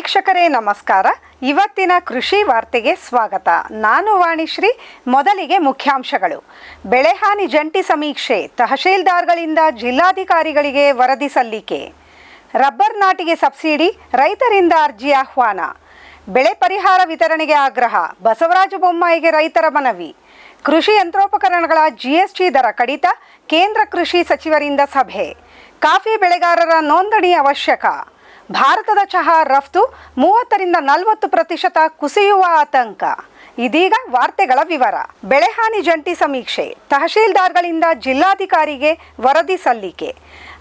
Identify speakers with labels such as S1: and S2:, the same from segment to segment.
S1: ವೀಕ್ಷಕರೇ ನಮಸ್ಕಾರ. ಇವತ್ತಿನ ಕೃಷಿ ವಾರ್ತೆಗೆ ಸ್ವಾಗತ. ನಾನು ವಾಣಿಶ್ರೀ. ಮೊದಲಿಗೆ ಮುಖ್ಯಾಂಶಗಳು. ಬೆಳೆಹಾನಿ ಜಂಟಿ ಸಮೀಕ್ಷೆ, ತಹಶೀಲ್ದಾರ್ಗಳಿಂದ ಜಿಲ್ಲಾಧಿಕಾರಿಗಳಿಗೆ ವರದಿ ಸಲ್ಲಿಕೆ. ರಬ್ಬರ್ ನಾಟಿಗೆ ಸಬ್ಸಿಡಿ, ರೈತರಿಂದ ಅರ್ಜಿ ಆಹ್ವಾನ. ಬೆಳೆ ಪರಿಹಾರ ವಿತರಣೆಗೆ ಆಗ್ರಹ, ಬಸವರಾಜ ಬೊಮ್ಮಾಯಿಗೆ ರೈತರ ಮನವಿ. ಕೃಷಿ ಯಂತ್ರೋಪಕರಣಗಳ ಜಿಎಸ್ಟಿ ದರ ಕಡಿತ, ಕೇಂದ್ರ ಕೃಷಿ ಸಚಿವರಿಂದ ಸಭೆ. ಕಾಫಿ ಬೆಳೆಗಾರರ ನೋಂದಣಿ ಅವಶ್ಯಕ. ಭಾರತದ ಚಹಾ ರಫ್ತು 30ರಿಂದ 40% ಕುಸಿಯುವ ಆತಂಕ. ಇದೀಗ ವಾರ್ತೆಗಳ ವಿವರ. ಬೆಳೆಹಾನಿ ಜಂಟಿ ಸಮೀಕ್ಷೆ, ತಹಶೀಲ್ದಾರ್ಗಳಿಂದ ಜಿಲ್ಲಾಧಿಕಾರಿಗೆ ವರದಿ ಸಲ್ಲಿಕೆ.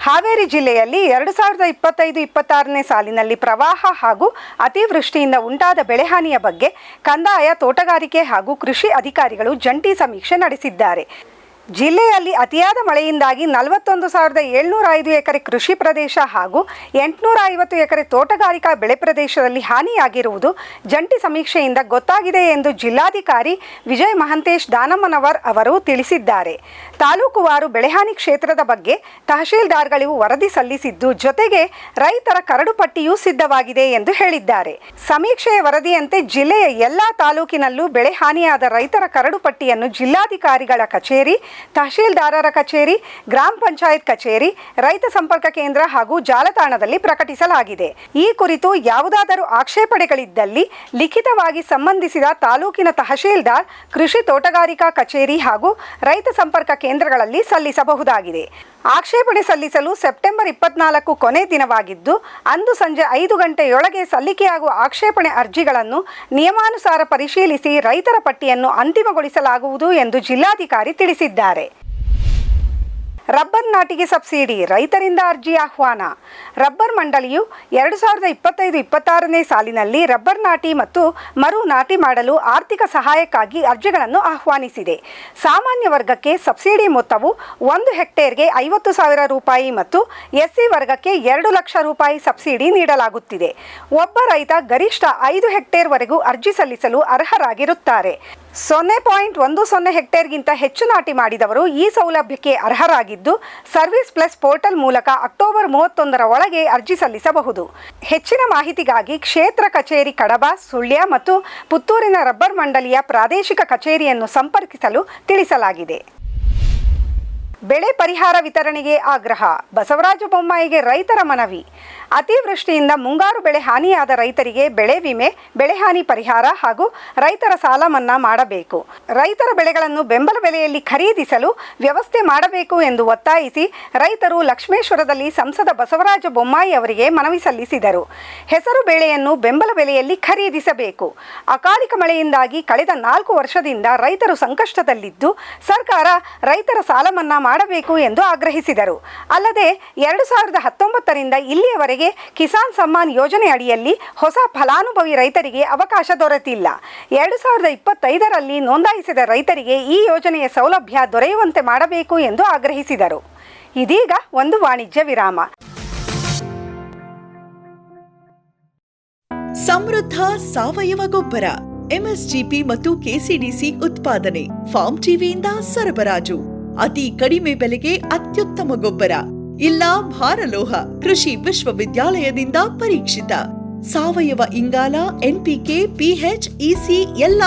S1: ಹಾವೇರಿ ಜಿಲ್ಲೆಯಲ್ಲಿ 2025-26ನೇ ಸಾಲಿನಲ್ಲಿ ಪ್ರವಾಹ ಹಾಗೂ ಅತಿವೃಷ್ಟಿಯಿಂದ ಉಂಟಾದ ಬೆಳೆಹಾನಿಯ ಬಗ್ಗೆ ಕಂದಾಯ, ತೋಟಗಾರಿಕೆ ಹಾಗೂ ಕೃಷಿ ಅಧಿಕಾರಿಗಳು ಜಂಟಿ ಸಮೀಕ್ಷೆ ನಡೆಸಿದ್ದಾರೆ. ಜಿಲ್ಲೆಯಲ್ಲಿ ಅತಿಯಾದ ಮಳೆಯಿಂದಾಗಿ 41,705 ಎಕರೆ ಕೃಷಿ ಪ್ರದೇಶ ಹಾಗೂ 850 ಎಕರೆ ತೋಟಗಾರಿಕಾ ಬೆಳೆ ಪ್ರದೇಶದಲ್ಲಿ ಹಾನಿಯಾಗಿರುವುದು ಜಂಟಿ ಸಮೀಕ್ಷೆಯಿಂದ ಗೊತ್ತಾಗಿದೆ ಎಂದು ಜಿಲ್ಲಾಧಿಕಾರಿ ವಿಜಯ್ ಮಹಂತೇಶ್ ದಾನಮ್ಮನವರ್ ಅವರು ತಿಳಿಸಿದ್ದಾರೆ. ತಾಲೂಕುವಾರು ಬೆಳೆಹಾನಿ ಕ್ಷೇತ್ರದ ಬಗ್ಗೆ ತಹಶೀಲ್ದಾರ್ಗಳು ವರದಿ ಸಲ್ಲಿಸಿದ್ದು, ಜೊತೆಗೆ ರೈತರ ಕರಡು ಪಟ್ಟಿಯೂ ಸಿದ್ಧವಾಗಿದೆ ಎಂದು ಹೇಳಿದ್ದಾರೆ. ಸಮೀಕ್ಷೆಯ ವರದಿಯಂತೆ ಜಿಲ್ಲೆಯ ಎಲ್ಲಾ ತಾಲೂಕಿನಲ್ಲೂ ಬೆಳೆ ಹಾನಿಯಾದ ರೈತರ ಕರಡು ಪಟ್ಟಿಯನ್ನು ಜಿಲ್ಲಾಧಿಕಾರಿಗಳ ಕಚೇರಿ, ತಹಶೀಲ್ದಾರರ ಕಚೇರಿ, ಗ್ರಾಮ ಪಂಚಾಯತ್ ಕಚೇರಿ, ರೈತ ಸಂಪರ್ಕ ಕೇಂದ್ರ ಹಾಗೂ ಜಾಲತಾಣದಲ್ಲಿ ಪ್ರಕಟಿಸಲಾಗಿದೆ. ಈ ಕುರಿತು ಯಾವುದಾದರೂ ಆಕ್ಷೇಪಣೆಗಳಿದ್ದಲ್ಲಿ ಲಿಖಿತವಾಗಿ ಸಂಬಂಧಿಸಿದ ತಾಲೂಕಿನ ತಹಶೀಲ್ದಾರ್, ಕೃಷಿ ತೋಟಗಾರಿಕಾ ಕಚೇರಿ ಹಾಗೂ ರೈತ ಸಂಪರ್ಕ ಕೇಂದ್ರಗಳಲ್ಲಿ ಸಲ್ಲಿಸಬಹುದಾಗಿದೆ. ಆಕ್ಷೇಪಣೆ ಸಲ್ಲಿಸಲು ಸೆಪ್ಟೆಂಬರ್ 24 ಕೊನೆ ದಿನವಾಗಿದ್ದು, ಅಂದು ಸಂಜೆ 5 ಗಂಟೆಯೊಳಗೆ ಸಲ್ಲಿಕೆಯಾಗುವ ಆಕ್ಷೇಪಣೆ ಅರ್ಜಿಗಳನ್ನು ನಿಯಮಾನುಸಾರ ಪರಿಶೀಲಿಸಿ ರೈತರ ಪಟ್ಟಿಯನ್ನು ಅಂತಿಮಗೊಳಿಸಲಾಗುವುದು ಎಂದು ಜಿಲ್ಲಾಧಿಕಾರಿ ತಿಳಿಸಿದ್ದಾರೆ. ರಬ್ಬರ್ ನಾಟಿಗೆ ಸಬ್ಸಿಡಿ, ರೈತರಿಂದ ಅರ್ಜಿ ಆಹ್ವಾನ. ರಬ್ಬರ್ ಮಂಡಳಿಯು 2025-26ನೇ ಸಾಲಿನಲ್ಲಿ ರಬ್ಬರ್ ನಾಟಿ ಮತ್ತು ಮರು ನಾಟಿ ಮಾಡಲು ಆರ್ಥಿಕ ಸಹಾಯಕ್ಕಾಗಿ ಅರ್ಜಿಗಳನ್ನು ಆಹ್ವಾನಿಸಿದೆ. ಸಾಮಾನ್ಯ ವರ್ಗಕ್ಕೆ ಸಬ್ಸಿಡಿ ಮೊತ್ತವು 1 ಹೆಕ್ಟೇರ್ಗೆ 50,000 ರೂಪಾಯಿ ಮತ್ತು ಎಸ್ಸಿ ವರ್ಗಕ್ಕೆ 2 ಲಕ್ಷ ರೂಪಾಯಿ ಸಬ್ಸಿಡಿ ನೀಡಲಾಗುತ್ತಿದೆ. ಒಬ್ಬ ರೈತ ಗರಿಷ್ಠ 5 ಹೆಕ್ಟೇರ್ವರೆಗೂ ಅರ್ಜಿ ಸಲ್ಲಿಸಲು ಅರ್ಹರಾಗಿರುತ್ತಾರೆ. 0.10 ಹೆಕ್ಟೇರ್ಗಿಂತ ಹೆಚ್ಚು ನಾಟಿ ಮಾಡಿದವರು ಈ ಸೌಲಭ್ಯಕ್ಕೆ ಅರ್ಹರಾಗಿದ್ದು, ಸರ್ವಿಸ್ ಪ್ಲಸ್ ಪೋರ್ಟಲ್ ಮೂಲಕ ಅಕ್ಟೋಬರ್ 31ರ ಒಳಗೆ ಅರ್ಜಿ ಸಲ್ಲಿಸಬಹುದು. ಹೆಚ್ಚಿನ ಮಾಹಿತಿಗಾಗಿ ಕ್ಷೇತ್ರ ಕಚೇರಿ ಕಡಬ, ಸುಳ್ಯ ಮತ್ತು ಪುತ್ತೂರಿನ ರಬ್ಬರ್ ಮಂಡಳಿಯ ಪ್ರಾದೇಶಿಕ ಕಚೇರಿಯನ್ನು ಸಂಪರ್ಕಿಸಲು ತಿಳಿಸಲಾಗಿದೆ. ಬೆಳೆ ಪರಿಹಾರ ವಿತರಣೆಗೆ ಆಗ್ರಹ, ಬಸವರಾಜ ಬೊಮ್ಮಾಯಿಗೆ ರೈತರ ಮನವಿ. ಅತಿವೃಷ್ಟಿಯಿಂದ ಮುಂಗಾರು ಬೆಳೆ ಹಾನಿಯಾದ ರೈತರಿಗೆ ಬೆಳೆ ವಿಮೆ, ಬೆಳೆಹಾನಿ ಪರಿಹಾರ ಹಾಗೂ ರೈತರ ಸಾಲ ಮನ್ನಾ ಮಾಡಬೇಕು. ರೈತರ ಬೆಳೆಗಳನ್ನು ಬೆಂಬಲ ಬೆಲೆಯಲ್ಲಿ ಖರೀದಿಸಲು ವ್ಯವಸ್ಥೆ ಮಾಡಬೇಕು ಎಂದು ಒತ್ತಾಯಿಸಿ ರೈತರು ಲಕ್ಷ್ಮೇಶ್ವರದಲ್ಲಿ ಸಂಸದ ಬಸವರಾಜ ಬೊಮ್ಮಾಯಿ ಅವರಿಗೆ ಮನವಿ ಸಲ್ಲಿಸಿದರು. ಹೆಸರು ಬೇಳೆಯನ್ನು ಬೆಂಬಲ ಬೆಲೆಯಲ್ಲಿ ಖರೀದಿಸಬೇಕು. ಅಕಾಲಿಕ ಮಳೆಯಿಂದಾಗಿ ಕಳೆದ 4 ವರ್ಷದಿಂದ ರೈತರು ಸಂಕಷ್ಟದಲ್ಲಿದ್ದು, ಸರ್ಕಾರ ರೈತರ ಸಾಲ ಮನ್ನಾ ಮಾಡಬೇಕು ಎಂದು ಆಗ್ರಹಿಸಿದರು. ಅಲ್ಲದೆ 2019ರಿಂದ ಇಲ್ಲಿಯವರೆಗೆ ಕಿಸಾನ್ ಸಮ್ಮಾನ್ ಯೋಜನೆ ಅಡಿಯಲ್ಲಿ ಹೊಸ ಫಲಾನುಭವಿ ರೈತರಿಗೆ ಅವಕಾಶ ದೊರೆತಿಲ್ಲ. 2025ರಲ್ಲಿ ನೋಂದಾಯಿಸಿದ ರೈತರಿಗೆ ಈ ಯೋಜನೆಯ ಸೌಲಭ್ಯ ದೊರೆಯುವಂತೆ ಮಾಡಬೇಕು ಎಂದು ಆಗ್ರಹಿಸಿದರು. ಇದೀಗ ಒಂದು ವಾಣಿಜ್ಯ ವಿರಾಮ.
S2: ಸಮೃದ್ಧ ಸಾವಯವ ಗೊಬ್ಬರ, ಎಂಎಸ್ಜಿಪಿ ಮತ್ತು ಕೆಸಿಡಿಸಿ ಉತ್ಪಾದನೆ, ಫಾರ್ಮ್ ಟಿವಿಯಿಂದ ಸರಬರಾಜು. ಅತಿ ಕಡಿಮೆ ಬೆಲೆಗೆ ಅತ್ಯುತ್ತಮ ಗೊಬ್ಬರ. ಇಲ್ಲ ಭಾರಲೋಹ, ಕೃಷಿ ವಿಶ್ವವಿದ್ಯಾಲಯದಿಂದ ಪರೀಕ್ಷಿತ ಸಾವಯವ ಇಂಗಾಲ, ಎನ್ಪಿಕೆ, ಪಿಎಚ್, ಇಸಿ ಎಲ್ಲ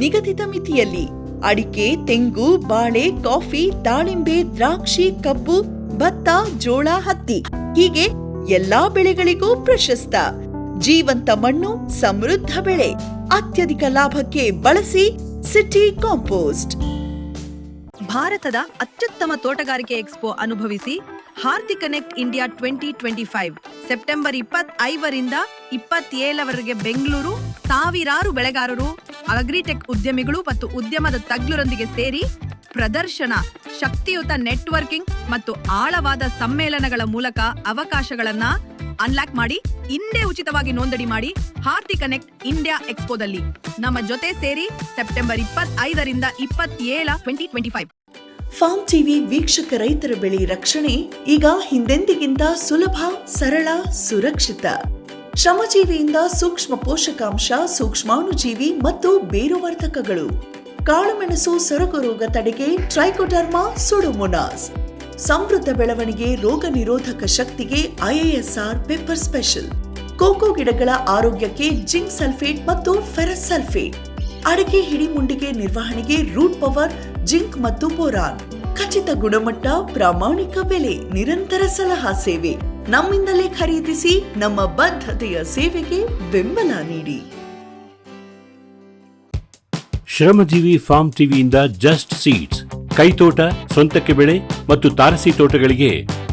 S2: ನಿಗದಿತ ಮಿತಿಯಲ್ಲಿ. ಅಡಿಕೆ, ತೆಂಗು, ಬಾಳೆ, ಕಾಫಿ, ದಾಳಿಂಬೆ, ದ್ರಾಕ್ಷಿ, ಕಬ್ಬು, ಭತ್ತ, ಜೋಳ, ಹತ್ತಿ ಹೀಗೆ ಎಲ್ಲಾ ಬೆಳೆಗಳಿಗೂ ಪ್ರಶಸ್ತ. ಜೀವಂತ ಮಣ್ಣು, ಸಮೃದ್ಧ ಬೆಳೆ, ಅತ್ಯಧಿಕ ಲಾಭಕ್ಕೆ ಬಳಸಿ ಸಿಟಿ ಕಾಂಪೋಸ್ಟ್.
S3: ಭಾರತದ ಅತ್ಯುತ್ತಮ ತೋಟಗಾರಿಕೆ ಎಕ್ಸ್ಪೋ ಅನುಭವಿಸಿ ಹಾರ್ತಿ ಕನೆಕ್ಟ್ ಇಂಡಿಯಾ 2025 ಸೆಪ್ಟೆಂಬರ್ 25ರಿಂದ 27ರವರೆಗೆ ಬೆಂಗಳೂರು. ಸಾವಿರಾರು ಬೆಳೆಗಾರರು, ಅಗ್ರಿಟೆಕ್ ಉದ್ಯಮಿಗಳು ಮತ್ತು ಉದ್ಯಮದ ತಜ್ಞರೊಂದಿಗೆ ಸೇರಿ ಪ್ರದರ್ಶನ, ಶಕ್ತಿಯುತ ನೆಟ್ವರ್ಕಿಂಗ್ ಮತ್ತು ಆಳವಾದ ಸಮ್ಮೇಳನಗಳ ಮೂಲಕ ಅವಕಾಶಗಳನ್ನ ಅನ್ಲಾಕ್ ಮಾಡಿ ಇಂದೇ ಉಚಿತವಾಗಿ ನೋಂದಣಿ ಮಾಡಿ. ಹಾರ್ತಿ ಕನೆಕ್ಟ್ ಇಂಡಿಯಾ ಎಕ್ಸ್ಪೋದಲ್ಲಿ ನಮ್ಮ ಜೊತೆ ಸೇರಿ ಸೆಪ್ಟೆಂಬರ್ 25ರಿಂದ 27 2025.
S2: ಫಾರ್ಮ್ ಟಿವಿ ವೀಕ್ಷಕ ರೈತರ ಬೆಳೆ ರಕ್ಷಣೆ ಈಗ ಹಿಂದೆಂದಿಗಿಂತ ಸುಲಭ, ಸರಳ, ಸುರಕ್ಷಿತ. ಶ್ರಮಜೀವಿಯಿಂದ ಸೂಕ್ಷ್ಮ ಪೋಷಕಾಂಶ, ಸೂಕ್ಷ್ಮಾಣುಜೀವಿ ಮತ್ತು ಬೇರುವರ್ಧಕಗಳು. ಕಾಳುಮೆಣಸು ಸೊರಗು ರೋಗ ತಡೆಗೆ ಟ್ರೈಕೋಡರ್ಮಾ ಸುಡೋಮೋನಾಸ್. ಸಮೃದ್ಧ ಬೆಳವಣಿಗೆ, ರೋಗ ನಿರೋಧಕ ಶಕ್ತಿಗೆ IISR ಪೆಪ್ಪರ್ ಸ್ಪೆಷಲ್. ಕೋಕೋ ಗಿಡಗಳ ಆರೋಗ್ಯಕ್ಕೆ ಜಿಂಕ್ ಸಲ್ಫೇಟ್ ಮತ್ತು ಫೆರಸ್ ಸಲ್ಫೇಟ್, ಅಡಿಕೆ ಹಿಡಿಮುಂಡಿಗೆ ನಿರ್ವಹಣೆಗೆ ರೂಟ್ ಪವರ್, ಜಿಂಕ್ ಮತ್ತು ಬೋರಾನ್. ಖಚಿತ ಗುಣಮಟ್ಟ, ಪ್ರಾಮಾಣಿಕ ಬೆಲೆ, ನಿರಂತರ ಸಲಹಾ ಸೇವೆ. ನಮ್ಮಿಂದಲೇ ಖರೀದಿಸಿ, ನಮ್ಮ ಬದ್ಧತೆಯ ಸೇವೆಗೆ ಬೆಂಬಲ ನೀಡಿ.
S4: ಶ್ರಮಜೀವಿ ಫಾರ್ಮ್ ಟಿವಿಯಿಂದ ಜಸ್ಟ್ ಸೀಡ್ಸ್, ಕೈತೋಟ, ಸ್ವಂತಕ್ಕೆ ಬೆಳೆ ಮತ್ತು ತಾರಸಿ ತೋಟಗಳಿಗೆ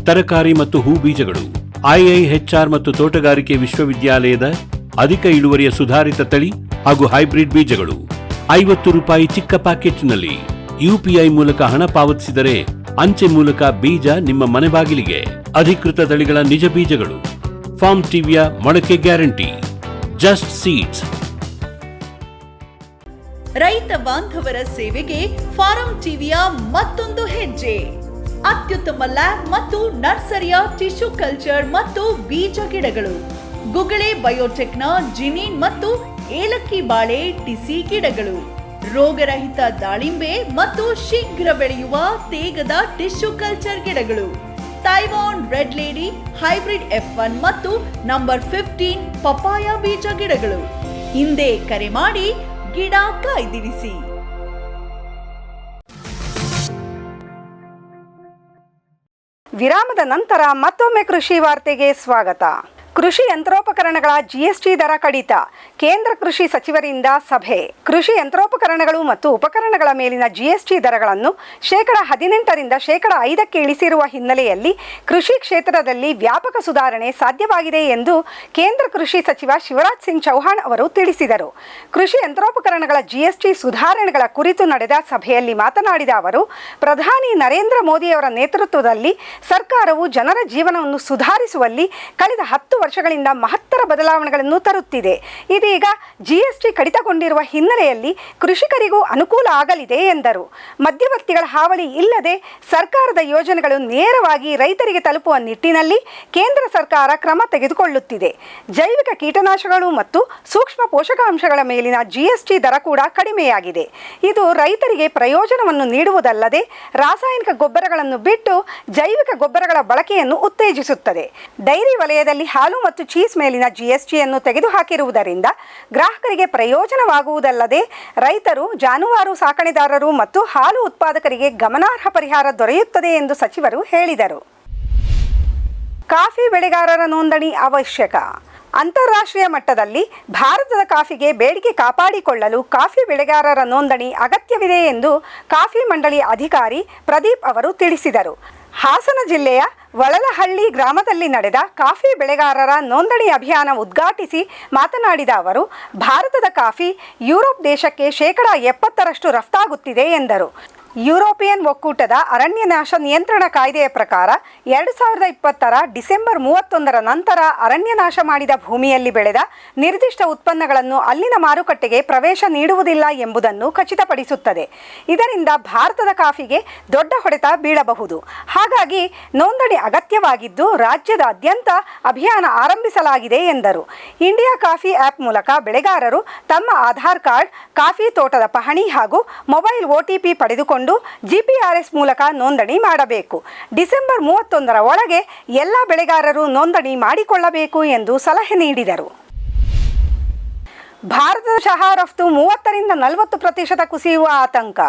S4: ತರಕಾರಿ ಮತ್ತು ಹೂ ಬೀಜಗಳು. IIHR ಮತ್ತು ತೋಟಗಾರಿಕೆ ವಿಶ್ವವಿದ್ಯಾಲಯದ ಅಧಿಕ ಇಳುವರಿಯ ಸುಧಾರಿತ ತಳಿ ಹಾಗೂ ಹೈಬ್ರಿಡ್ ಬೀಜಗಳು. 50 ರೂಪಾಯಿ ಚಿಕ್ಕ ಪ್ಯಾಕೆಟ್ನಲ್ಲಿ. UPI ಮೂಲಕ ಹಣ ಪಾವತಿಸಿದರೆ ಅಂಚೆ ಮೂಲಕ ಬೀಜ ನಿಮ್ಮ ಮನೆ ಬಾಗಿಲಿಗೆ. ಅಧಿಕೃತ ತಳಿಗಳ ನಿಜ ಬೀಜಗಳು. ಫಾರ್ಮ್ ಟಿವಿಯ ಮೊಳಕೆ ಗ್ಯಾರಂಟಿ. Just seeds.
S2: ರೈತ ಬಾಂಧವರ ಸೇವೆಗೆ ಫಾರಂ ಟಿವಿಯ ಮತ್ತೊಂದು ಹೆಜ್ಜೆ. ಅತ್ಯುತ್ತಮ ಲ್ಯಾಬ್ ಮತ್ತು ನರ್ಸರಿಯ ಟಿಶ್ಯೂ ಕಲ್ಚರ್ ಮತ್ತು ಬೀಜ ಗಿಡಗಳು. ಗುಗಳೆ ಬಯೋಟೆಕ್ನ ಜಿನಿನ್ ಮತ್ತು ಏಲಕ್ಕಿ ಬಾಳೆ ಟಿಸಿ ಗಿಡಗಳು. ರೋಗರಹಿತ ದಾಳಿಂಬೆ ಮತ್ತು ಶೀಘ್ರ ಬೆಳೆಯುವ ತೇಗದ ಟಿಶ್ಯೂ ಕಲ್ಚರ್ ಗಿಡಗಳು. Taiwan red lady, hybrid F1 ಮತ್ತು ನಂಬರ್ 15 ಪಪಾಯ ಬೀಜ ಗಿಡಗಳು. ಹಿಂದೆ ಕರೆ ಮಾಡಿ ಗಿಡ ಕಾಯ್ದಿರಿಸಿ.
S1: ವಿರಾಮದ ನಂತರ ಮತ್ತೊಮ್ಮೆ ಕೃಷಿ ವಾರ್ತೆಗೆ ಸ್ವಾಗತ. ಕೃಷಿ ಯಂತ್ರೋಪಕರಣಗಳ GST ದರ ಕಡಿತ. ಕೇಂದ್ರ ಕೃಷಿ ಸಚಿವರಿಂದ ಸಭೆ. ಕೃಷಿ ಯಂತ್ರೋಪಕರಣಗಳು ಮತ್ತು ಉಪಕರಣಗಳ ಮೇಲಿನ GST ದರಗಳನ್ನು 18% 5% ಇಳಿಸಿರುವ ಹಿನ್ನೆಲೆಯಲ್ಲಿ ಕೃಷಿ ಕ್ಷೇತ್ರದಲ್ಲಿ ವ್ಯಾಪಕ ಸುಧಾರಣೆ ಸಾಧ್ಯವಾಗಿದೆ ಎಂದು ಕೇಂದ್ರ ಕೃಷಿ ಸಚಿವ ಶಿವರಾಜ್ ಸಿಂಗ್ ಚೌಹಾಣ್ ಅವರು ತಿಳಿಸಿದರು. ಕೃಷಿ ಯಂತ್ರೋಪಕರಣಗಳ GST ಸುಧಾರಣೆಗಳ ಕುರಿತು ನಡೆದ ಸಭೆಯಲ್ಲಿ ಮಾತನಾಡಿದ ಅವರು, ಪ್ರಧಾನಿ ನರೇಂದ್ರ ಮೋದಿಯವರ ನೇತೃತ್ವದಲ್ಲಿ ಸರ್ಕಾರವು ಜನರ ಜೀವನವನ್ನು ಸುಧಾರಿಸುವಲ್ಲಿ ಕಳೆದ 10 ವರ್ಷಗಳಿಂದ ಮಹತ್ತರ ಬದಲಾವಣೆಗಳನ್ನು ತರುತ್ತಿದೆ. ಇದೀಗ GST ಕಡಿತಗೊಂಡಿರುವ ಹಿನ್ನೆಲೆಯಲ್ಲಿ ಕೃಷಿಕರಿಗೂ ಅನುಕೂಲ ಆಗಲಿದೆ ಎಂದರು. ಮಧ್ಯವರ್ತಿಗಳ ಹಾವಳಿ ಇಲ್ಲದೆ ಸರ್ಕಾರದ ಯೋಜನೆಗಳು ನೇರವಾಗಿ ರೈತರಿಗೆ ತಲುಪುವ ನಿಟ್ಟಿನಲ್ಲಿ ಕೇಂದ್ರ ಸರ್ಕಾರ ಕ್ರಮ ತೆಗೆದುಕೊಳ್ಳುತ್ತಿದೆ. ಜೈವಿಕ ಕೀಟನಾಶಕಗಳು ಮತ್ತು ಸೂಕ್ಷ್ಮ ಪೋಷಕಾಂಶಗಳ ಮೇಲಿನ GST ದರ ಕೂಡ ಕಡಿಮೆಯಾಗಿದೆ. ಇದು ರೈತರಿಗೆ ಪ್ರಯೋಜನವನ್ನು ನೀಡುವುದಲ್ಲದೆ ರಾಸಾಯನಿಕ ಗೊಬ್ಬರಗಳನ್ನು ಬಿಟ್ಟು ಜೈವಿಕ ಗೊಬ್ಬರಗಳ ಬಳಕೆಯನ್ನು ಉತ್ತೇಜಿಸುತ್ತದೆ. ಡೈರಿ ವಲಯದಲ್ಲಿ ಹಾಲು ಮತ್ತು ಚೀಸ್ ಮೇಲಿನ GSTಯನ್ನು ತೆಗೆದುಹಾಕಿರುವುದರಿಂದ ಗ್ರಾಹಕರಿಗೆ ಪ್ರಯೋಜನವಾಗುವುದಲ್ಲದೆ ರೈತರು, ಜಾನುವಾರು ಸಾಕಣೆದಾರರು ಮತ್ತು ಹಾಲು ಉತ್ಪಾದಕರಿಗೆ ಗಮನಾರ್ಹ ಪರಿಹಾರ ದೊರೆಯುತ್ತದೆ ಎಂದು ಸಚಿವರು ಹೇಳಿದರು. ಕಾಫಿ ಬೆಳೆಗಾರರ ನೋಂದಣಿ ಅವಶ್ಯಕ. ಅಂತಾರಾಷ್ಟ್ರೀಯ ಮಟ್ಟದಲ್ಲಿ ಭಾರತದ ಕಾಫಿಗೆ ಬೇಡಿಕೆ ಕಾಪಾಡಿಕೊಳ್ಳಲು ಕಾಫಿ ಬೆಳೆಗಾರರ ನೋಂದಣಿ ಅಗತ್ಯವಿದೆ ಎಂದು ಕಾಫಿ ಮಂಡಳಿ ಅಧಿಕಾರಿ ಪ್ರದೀಪ್ ಅವರು ತಿಳಿಸಿದರು. ಹಾಸನ ಜಿಲ್ಲೆಯ ವಳಲಹಳ್ಳಿ ಗ್ರಾಮದಲ್ಲಿ ನಡೆದ ಕಾಫಿ ಬೆಳೆಗಾರರ ನೋಂದಣಿ ಅಭಿಯಾನ ಉದ್ಘಾಟಿಸಿ ಮಾತನಾಡಿದ ಅವರು, ಭಾರತದ ಕಾಫಿ ಯುರೋಪ್ ದೇಶಕ್ಕೆ 70% ರಫ್ತಾಗುತ್ತಿದೆ ಎಂದರು. ಯುರೋಪಿಯನ್ ಒಕ್ಕೂಟದ ಅರಣ್ಯನಾಶ ನಿಯಂತ್ರಣ ಕಾಯ್ದೆಯ ಪ್ರಕಾರ 2020 ಡಿಸೆಂಬರ್ 31 ನಂತರ ಅರಣ್ಯನಾಶ ಮಾಡಿದ ಭೂಮಿಯಲ್ಲಿ ಬೆಳೆದ ನಿರ್ದಿಷ್ಟ ಉತ್ಪನ್ನಗಳನ್ನು ಅಲ್ಲಿನ ಮಾರುಕಟ್ಟೆಗೆ ಪ್ರವೇಶ ನೀಡುವುದಿಲ್ಲ ಎಂಬುದನ್ನು ಖಚಿತಪಡಿಸುತ್ತದೆ. ಇದರಿಂದ ಭಾರತದ ಕಾಫಿಗೆ ದೊಡ್ಡ ಹೊಡೆತ ಬೀಳಬಹುದು. ಹಾಗಾಗಿ ನೋಂದಣಿ ಅಗತ್ಯವಾಗಿದ್ದು ರಾಜ್ಯದಾದ್ಯಂತ ಅಭಿಯಾನ ಆರಂಭಿಸಲಾಗಿದೆ ಎಂದರು. ಇಂಡಿಯಾ ಕಾಫಿ ಆ್ಯಪ್ ಮೂಲಕ ಬೆಳೆಗಾರರು ತಮ್ಮ ಆಧಾರ್ ಕಾರ್ಡ್, ಕಾಫಿ ತೋಟದ ಪಹಣಿ ಹಾಗೂ ಮೊಬೈಲ್ OTP ಪಡೆದುಕೊಂಡು GPRS ಮೂಲಕ ನೋಂದಣಿ ಮಾಡಬೇಕು. ಡಿಸೆಂಬರ್ 31 ಒಳಗೆ ಎಲ್ಲ ಬೆಳೆಗಾರರು ನೋಂದಣಿ ಮಾಡಿಕೊಳ್ಳಬೇಕು ಎಂದು ಸಲಹೆ ನೀಡಿದರು. ಭಾರತದ ಚಹಾ ರಫ್ತು 30% 40% ಕುಸಿಯುವ ಆತಂಕ.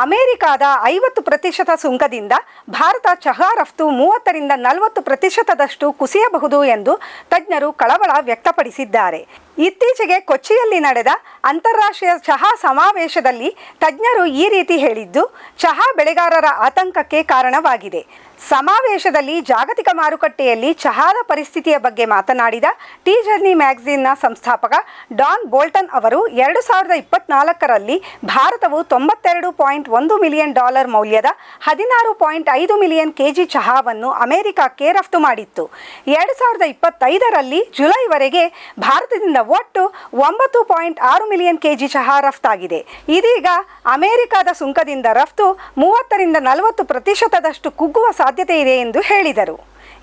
S1: ಅಮೆರಿಕಾದ 50% ಸುಂಕದಿಂದ ಭಾರತ ಚಹಾ ರಫ್ತು 30% 40% ಕುಸಿಯಬಹುದು ಎಂದು ತಜ್ಞರು ಕಳವಳ ವ್ಯಕ್ತಪಡಿಸಿದ್ದಾರೆ. ಇತ್ತೀಚೆಗೆ ಕೊಚ್ಚಿಯಲ್ಲಿ ನಡೆದ ಅಂತಾರಾಷ್ಟ್ರೀಯ ಚಹಾ ಸಮಾವೇಶದಲ್ಲಿ ತಜ್ಞರು ಈ ರೀತಿ ಹೇಳಿದ್ದು ಚಹಾ ಬೆಳೆಗಾರರ ಆತಂಕಕ್ಕೆ ಕಾರಣವಾಗಿದೆ. ಸಮಾವೇಶದಲ್ಲಿ ಜಾಗತಿಕ ಮಾರುಕಟ್ಟೆಯಲ್ಲಿ ಚಹಾದ ಪರಿಸ್ಥಿತಿಯ ಬಗ್ಗೆ ಮಾತನಾಡಿದ ಟೀ ಜರ್ನಿ ಮ್ಯಾಗಝಿನ್ನ ಸಂಸ್ಥಾಪಕ ಡಾನ್ ಬೋಲ್ಟನ್ ಅವರು 2024ರಲ್ಲಿ ಭಾರತವು $92.1 ಮಿಲಿಯನ್ ಮೌಲ್ಯದ 16.5 ಮಿಲಿಯನ್ ಕೆಜಿ ಚಹಾವನ್ನು ಅಮೆರಿಕಕ್ಕೆ ರಫ್ತು ಮಾಡಿತ್ತು. 2025ರಲ್ಲಿ ಜುಲೈವರೆಗೆ ಭಾರತದಿಂದ ಒಟ್ಟು 9.6 ಮಿಲಿಯನ್ ಕೆಜಿ ಚಹಾ ರಫ್ತಾಗಿದೆ. ಇದೀಗ ಅಮೆರಿಕದ ಸುಂಕದಿಂದ ರಫ್ತು 30% 40% ಕುಗ್ಗುವ ಸಾಧ್ಯತೆ ಇದೆ ಎಂದು ಹೇಳಿದರು.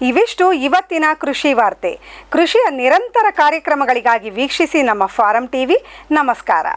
S1: ಇವಿಷ್ಟು ಇವತ್ತಿನ ಕೃಷಿ ವಾರ್ತೆ. ಕೃಷಿಯ ನಿರಂತರ ಕಾರ್ಯಕ್ರಮಗಳಿಗಾಗಿ ವೀಕ್ಷಿಸಿ ನಮ್ಮ ಫಾರಂ ಟಿವಿ. ನಮಸ್ಕಾರ.